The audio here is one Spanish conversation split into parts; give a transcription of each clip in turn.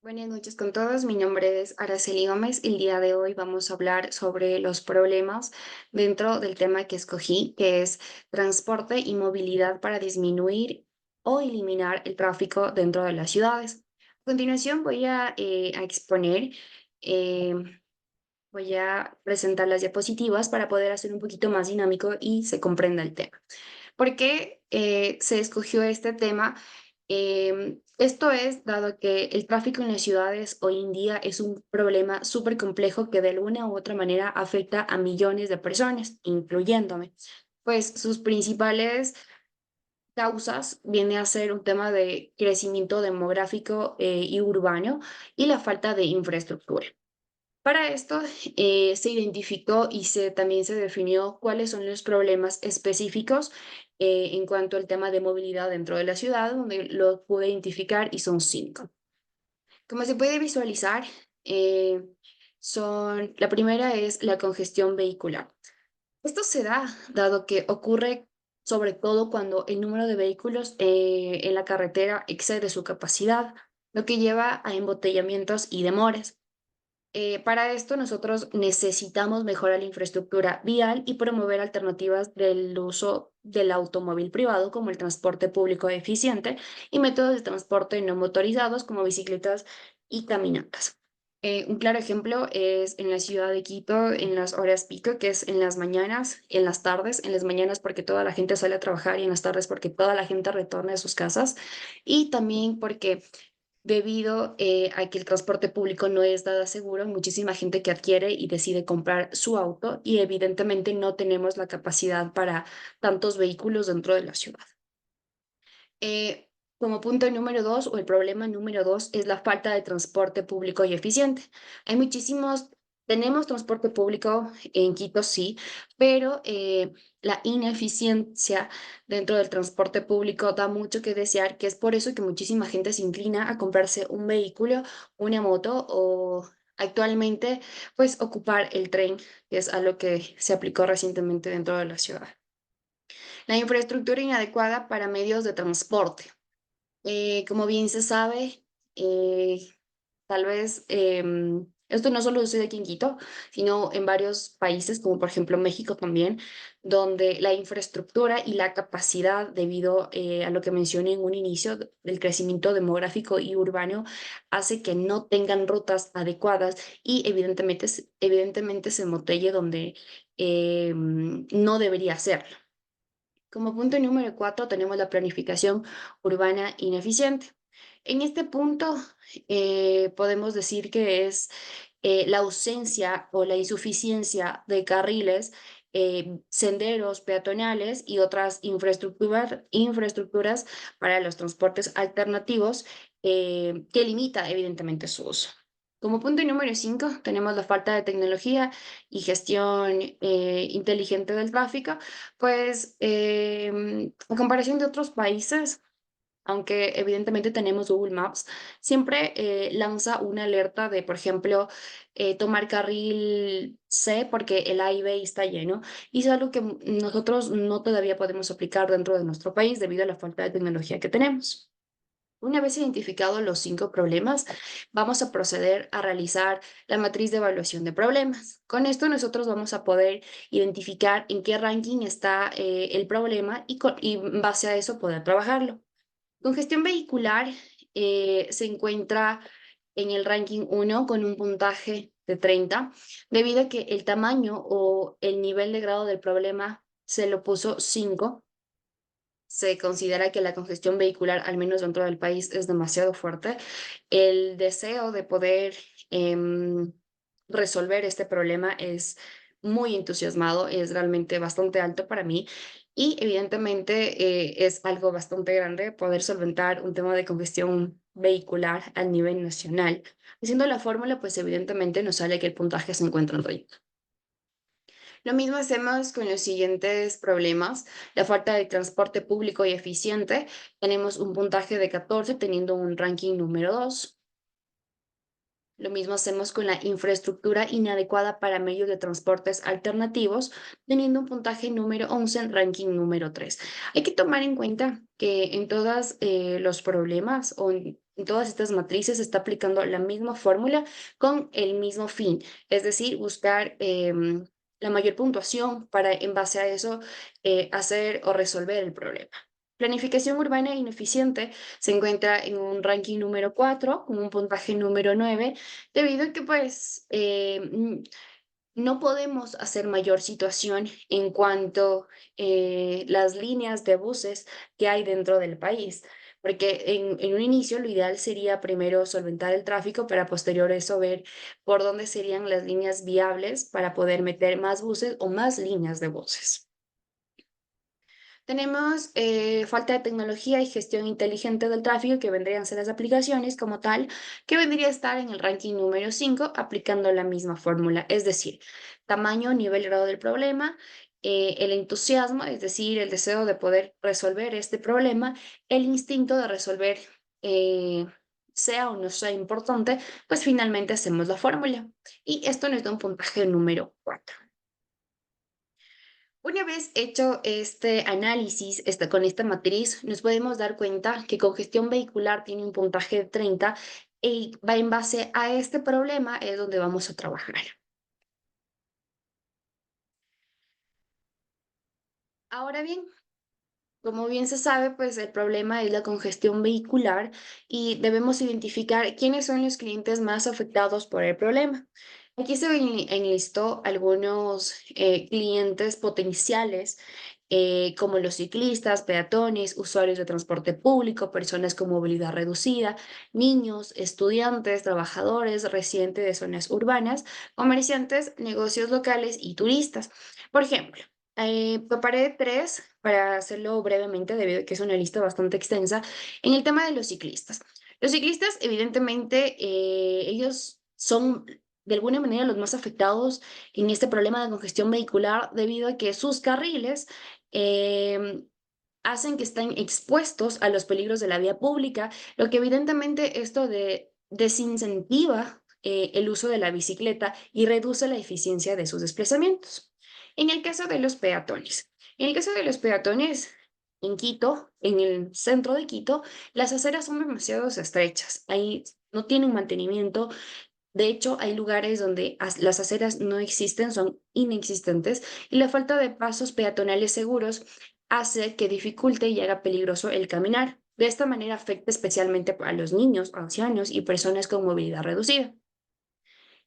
Buenas noches con todos, mi nombre es Araceli Gómez. El día de hoy vamos a hablar sobre los problemas dentro del tema que escogí, que es transporte y movilidad para disminuir o eliminar el tráfico dentro de las ciudades. A continuación voy a exponer, eh, voy a presentar las diapositivas para poder hacer un poquito más dinámico y se comprenda el tema. ¿Por qué se escogió este tema? Esto es dado que el tráfico en las ciudades hoy en día es un problema súper complejo que de alguna u otra manera afecta a millones de personas, incluyéndome. Pues sus principales causas viene a ser un tema de crecimiento demográfico y urbano y la falta de infraestructura. Para esto se identificó y también se definió cuáles son los problemas específicos en cuanto al tema de movilidad dentro de la ciudad, donde lo pude identificar y son cinco. Como se puede visualizar, eh, la primera es la congestión vehicular. Esto se da dado que ocurre sobre todo cuando el número de vehículos en la carretera excede su capacidad, lo que lleva a embotellamientos y demoras. Para esto nosotros necesitamos mejorar la infraestructura vial y promover alternativas del uso del automóvil privado como el transporte público eficiente y métodos de transporte no motorizados como bicicletas y caminatas. Un claro ejemplo es en la ciudad de Quito, en las horas pico, que es en las mañanas, en las tardes, en las mañanas porque toda la gente sale a trabajar y en las tardes porque toda la gente retorna a sus casas y también porque debido a que el transporte público no es nada seguro, hay muchísima gente que adquiere y decide comprar su auto y evidentemente no tenemos la capacidad para tantos vehículos dentro de la ciudad. Como punto número dos, o el problema número dos, es la falta de transporte público y eficiente. Hay muchísimos, tenemos transporte público en Quito, sí, pero la ineficiencia dentro del transporte público da mucho que desear, que es por eso que muchísima gente se inclina a comprarse un vehículo, una moto o actualmente, pues, ocupar el tren, que es algo que se aplicó recientemente dentro de la ciudad. La infraestructura inadecuada para medios de transporte. Como bien se sabe, eh, tal vez esto no solo sucede aquí en Quito, sino en varios países, como por ejemplo México también, donde la infraestructura y la capacidad, debido a lo que mencioné en un inicio, del crecimiento demográfico y urbano, hace que no tengan rutas adecuadas y evidentemente se embotelle donde no debería serlo. Como punto número cuatro tenemos la planificación urbana ineficiente. En este punto podemos decir que es la ausencia o la insuficiencia de carriles, senderos peatonales y otras infraestructuras para los transportes alternativos que limita evidentemente su uso. Como punto número 5 tenemos la falta de tecnología y gestión inteligente del tráfico, pues a comparación de otros países, aunque evidentemente tenemos Google Maps, siempre lanza una alerta de, por ejemplo, tomar carril C porque el A y B está lleno. Y es algo que nosotros no todavía podemos aplicar dentro de nuestro país debido a la falta de tecnología que tenemos. Una vez identificados los cinco problemas, vamos a proceder a realizar la matriz de evaluación de problemas. Con esto nosotros vamos a poder identificar en qué ranking está el problema y en base a eso poder trabajarlo. Congestión vehicular se encuentra en el ranking uno con un puntaje de 30, debido a que el tamaño o el nivel de grado del problema se lo puso 5. Se considera que la congestión vehicular, al menos dentro del país, es demasiado fuerte. El deseo de poder em, resolver este problema es muy entusiasmado, es realmente bastante alto para mí y evidentemente es algo bastante grande poder solventar un tema de congestión vehicular a nivel nacional. Haciendo la fórmula, pues evidentemente nos sale que el puntaje se encuentra en 30. Lo mismo hacemos con los siguientes problemas. La falta de transporte público y eficiente. Tenemos un puntaje de 14 teniendo un ranking número 2. Lo mismo hacemos con la infraestructura inadecuada para medios de transportes alternativos, teniendo un puntaje número 11 en ranking número 3. Hay que tomar en cuenta que en todos los problemas o en en todas estas matrices se está aplicando la misma fórmula con el mismo fin, es decir, buscar la mayor puntuación para, en base a eso, hacer o resolver el problema. Planificación urbana ineficiente se encuentra en un ranking número 4, con un puntaje número 9, debido a que pues no podemos hacer mayor situación en cuanto las líneas de buses que hay dentro del país. Porque en un inicio lo ideal sería primero solventar el tráfico para posterior eso ver por dónde serían las líneas viables para poder meter más buses o más líneas de buses. Tenemos falta de tecnología y gestión inteligente del tráfico, que vendrían a ser las aplicaciones como tal, que vendría a estar en el ranking número 5 aplicando la misma fórmula, es decir, tamaño, nivel, grado del problema, el entusiasmo, es decir, el deseo de poder resolver este problema, el instinto de resolver, eh, sea o no sea importante, pues finalmente hacemos la fórmula. Y esto nos da un puntaje número 4. Una vez hecho este análisis con esta matriz, nos podemos dar cuenta que congestión vehicular tiene un puntaje de 30 y va en base a este problema es donde vamos a trabajar. Ahora bien, como bien se sabe, pues el problema es la congestión vehicular y debemos identificar quiénes son los clientes más afectados por el problema. Aquí se enlistó algunos clientes potenciales, como los ciclistas, peatones, usuarios de transporte público, personas con movilidad reducida, niños, estudiantes, trabajadores, residentes de zonas urbanas, comerciantes, negocios locales y turistas. Por ejemplo, preparé tres para hacerlo brevemente, debido a que es una lista bastante extensa, en el tema de los ciclistas. Los ciclistas, evidentemente, ellos son de alguna manera los más afectados en este problema de congestión vehicular, debido a que sus carriles em, hacen que estén expuestos a los peligros de la vía pública, lo que evidentemente esto desincentiva el uso de la bicicleta y reduce la eficiencia de sus desplazamientos. En el caso de los peatones, en el caso de los peatones, en Quito, en el centro de Quito, las aceras son demasiado estrechas. Ahí no tienen mantenimiento. De hecho, hay lugares donde las aceras no existen, son inexistentes, y la falta de pasos peatonales seguros hace que dificulte y haga peligroso el caminar. De esta manera afecta especialmente a los niños, ancianos y personas con movilidad reducida.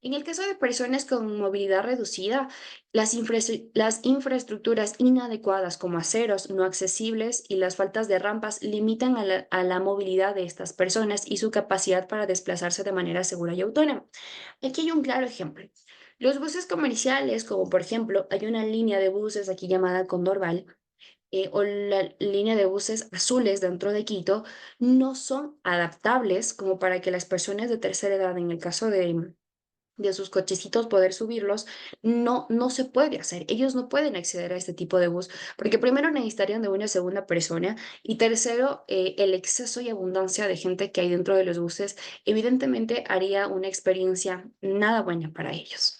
En el caso de personas con movilidad reducida, las infraestructuras inadecuadas como aceros no accesibles y las faltas de rampas limitan a la movilidad de estas personas y su capacidad para desplazarse de manera segura y autónoma. Aquí hay un claro ejemplo. Los buses comerciales, como por ejemplo, hay una línea de buses aquí llamada Condorval, o la línea de buses azules dentro de Quito, no son adaptables como para que las personas de tercera edad, en el caso de sus cochecitos, poder subirlos. No se puede hacer. Ellos no pueden acceder a este tipo de bus, porque primero necesitarían de una segunda persona y tercero, el exceso y abundancia de gente que hay dentro de los buses evidentemente haría una experiencia nada buena para ellos.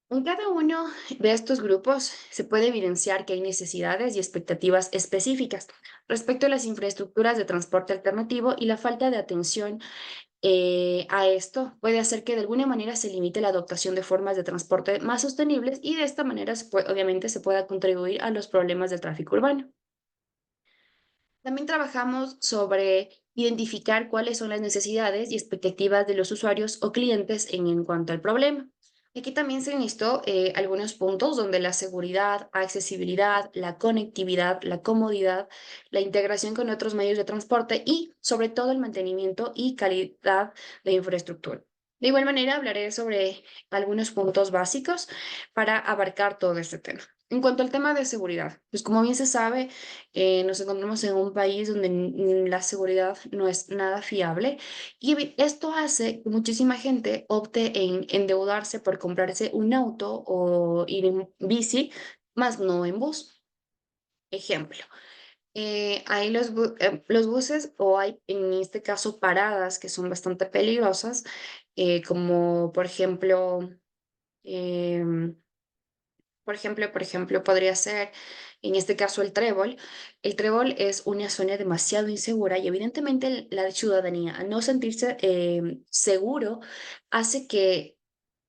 En cada uno de estos grupos se puede evidenciar que hay necesidades y expectativas específicas respecto a las infraestructuras de transporte alternativo, y la falta de atención a esto puede hacer que de alguna manera se limite la adoptación de formas de transporte más sostenibles, y de esta manera obviamente se pueda contribuir a los problemas del tráfico urbano. También trabajamos sobre identificar cuáles son las necesidades y expectativas de los usuarios o clientes en cuanto al problema. Aquí también se listó algunos puntos donde la seguridad, accesibilidad, la conectividad, la comodidad, la integración con otros medios de transporte y sobre todo el mantenimiento y calidad de infraestructura. De igual manera, hablaré sobre algunos puntos básicos para abarcar todo este tema. En cuanto al tema de seguridad, pues como bien se sabe, nos encontramos en un país donde la seguridad no es nada fiable, y esto hace que muchísima gente opte en endeudarse por comprarse un auto o ir en bici, más no en bus. Ejemplo, hay los buses, o hay en este caso paradas que son bastante peligrosas, como por ejemplo, em, Por ejemplo, podría ser, en este caso, el trébol. El trébol es una zona demasiado insegura y evidentemente la ciudadanía, al no sentirse seguro, hace que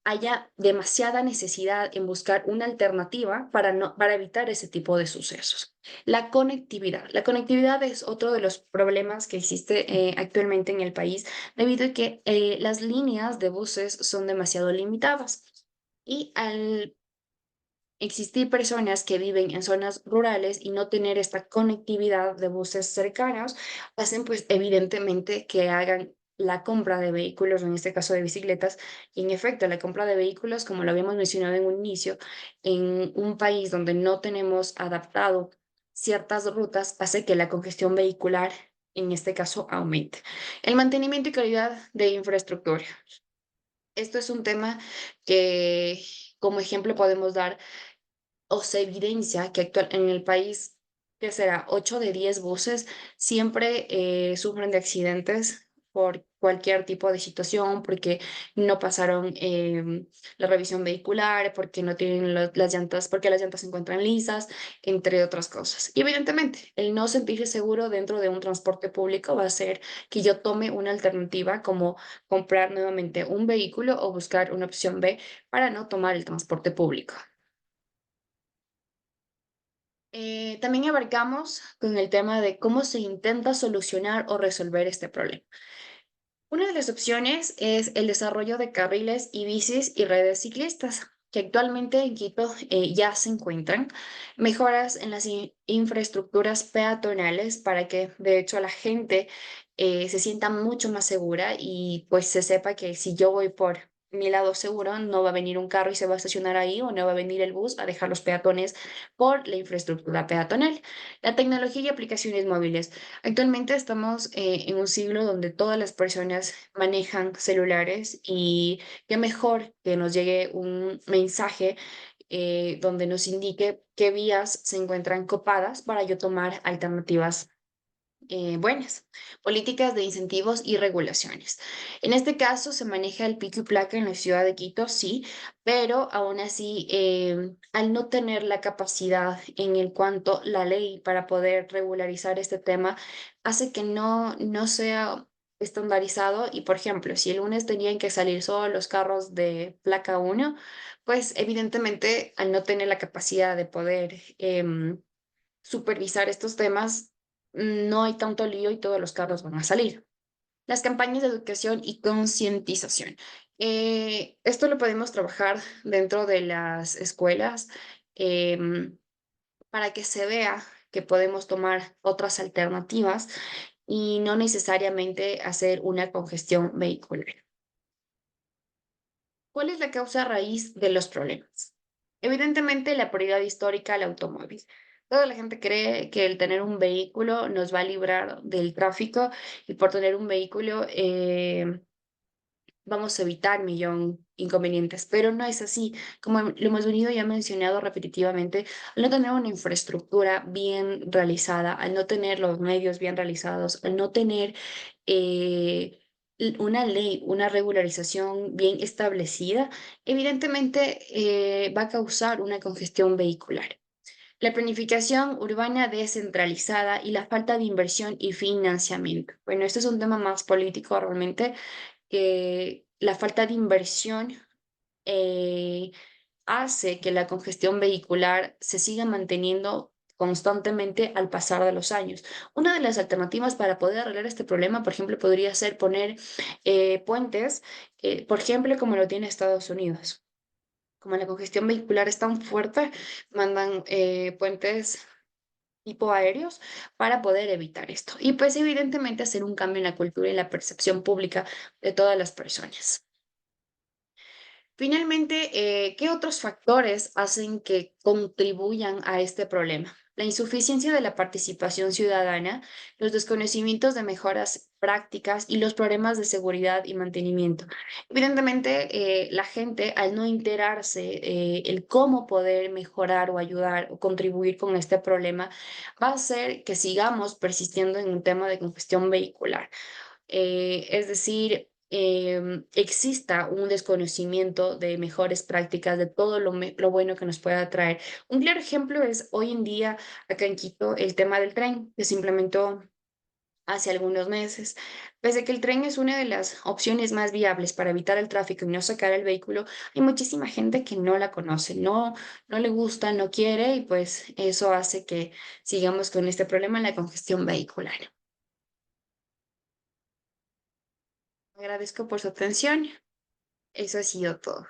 haya demasiada necesidad en buscar una alternativa para, no, para evitar ese tipo de sucesos. La conectividad. La conectividad es otro de los problemas que existe actualmente en el país debido a que las líneas de buses son demasiado limitadas. Y al existir personas que viven en zonas rurales y no tener esta conectividad de buses cercanos, hacen pues evidentemente que hagan la compra de vehículos, o en este caso de bicicletas, y en efecto la compra de vehículos, como lo habíamos mencionado en un inicio, en un país donde no tenemos adaptado ciertas rutas, hace que la congestión vehicular, en este caso, aumente. El mantenimiento y calidad de infraestructura. Esto es un tema que, como ejemplo, podemos dar o se evidencia que actual, en el país, que será 8 de 10 buses, siempre sufren de accidentes por cualquier tipo de situación, porque no pasaron la revisión vehicular, porque no tienen las llantas, porque las llantas se encuentran lisas, entre otras cosas. Y evidentemente, el no sentirse seguro dentro de un transporte público va a hacer que yo tome una alternativa como comprar nuevamente un vehículo o buscar una opción B para no tomar el transporte público. También abarcamos con el tema de cómo se intenta solucionar o resolver este problema. Una de las opciones es el desarrollo de carriles y bicis y redes ciclistas, que actualmente en Quito ya se encuentran, mejoras en las infraestructuras peatonales para que de hecho la gente se sienta mucho más segura y pues se sepa que si yo voy por mi lado seguro, no va a venir un carro y se va a estacionar ahí o no va a venir el bus a dejar los peatones por la infraestructura peatonal. La tecnología y aplicaciones móviles. Actualmente estamos en un siglo donde todas las personas manejan celulares y qué mejor que nos llegue un mensaje donde nos indique qué vías se encuentran copadas para yo tomar alternativas buenas. Políticas de incentivos y regulaciones. En este caso se maneja el pico y placa en la ciudad de Quito, sí, pero aún así, al no tener la capacidad en el cuanto la ley para poder regularizar este tema, hace que no sea estandarizado y, por ejemplo, si el lunes tenían que salir solo los carros de placa uno, pues evidentemente al no tener la capacidad de poder supervisar estos temas, no hay tanto lío y todos los carros van a salir. Las campañas de educación y concientización. Esto lo podemos trabajar dentro de las escuelas em, para que se vea que podemos tomar otras alternativas y no necesariamente hacer una congestión vehicular. ¿Cuál es la causa raíz de los problemas? Evidentemente, la prioridad histórica al automóvil. Toda la gente cree que el tener un vehículo nos va a librar del tráfico y por tener un vehículo vamos a evitar millón inconvenientes, pero no es así. Como lo hemos venido ya mencionado repetitivamente, al no tener una infraestructura bien realizada, al no tener los medios bien realizados, al no tener una ley, una regularización bien establecida, evidentemente va a causar una congestión vehicular. La planificación urbana descentralizada y la falta de inversión y financiamiento. Bueno, este es un tema más político realmente, que la falta de inversión eh, hace que la congestión vehicular se siga manteniendo constantemente al pasar de los años. Una de las alternativas para poder arreglar este problema, por ejemplo, podría ser poner puentes, por ejemplo, como lo tiene Estados Unidos. Como la congestión vehicular es tan fuerte, mandan puentes tipo aéreos para poder evitar esto. Y pues evidentemente hacer un cambio en la cultura y la percepción pública de todas las personas. Finalmente, ¿qué otros factores hacen que contribuyan a este problema? La insuficiencia de la participación ciudadana, los desconocimientos de mejoras prácticas y los problemas de seguridad y mantenimiento. Evidentemente, la gente, al no enterarse el cómo poder mejorar o ayudar o contribuir con este problema, va a hacer que sigamos persistiendo en un tema de congestión vehicular. Es decir, exista un desconocimiento de mejores prácticas, de todo lo bueno que nos pueda traer. Un claro ejemplo es hoy en día acá en Quito el tema del tren que se implementó hace algunos meses. Pese a que el tren es una de las opciones más viables para evitar el tráfico y no sacar el vehículo, hay muchísima gente que no la conoce, no le gusta, no quiere y pues eso hace que sigamos con este problema en la congestión vehicular. Agradezco por su atención. Eso ha sido todo.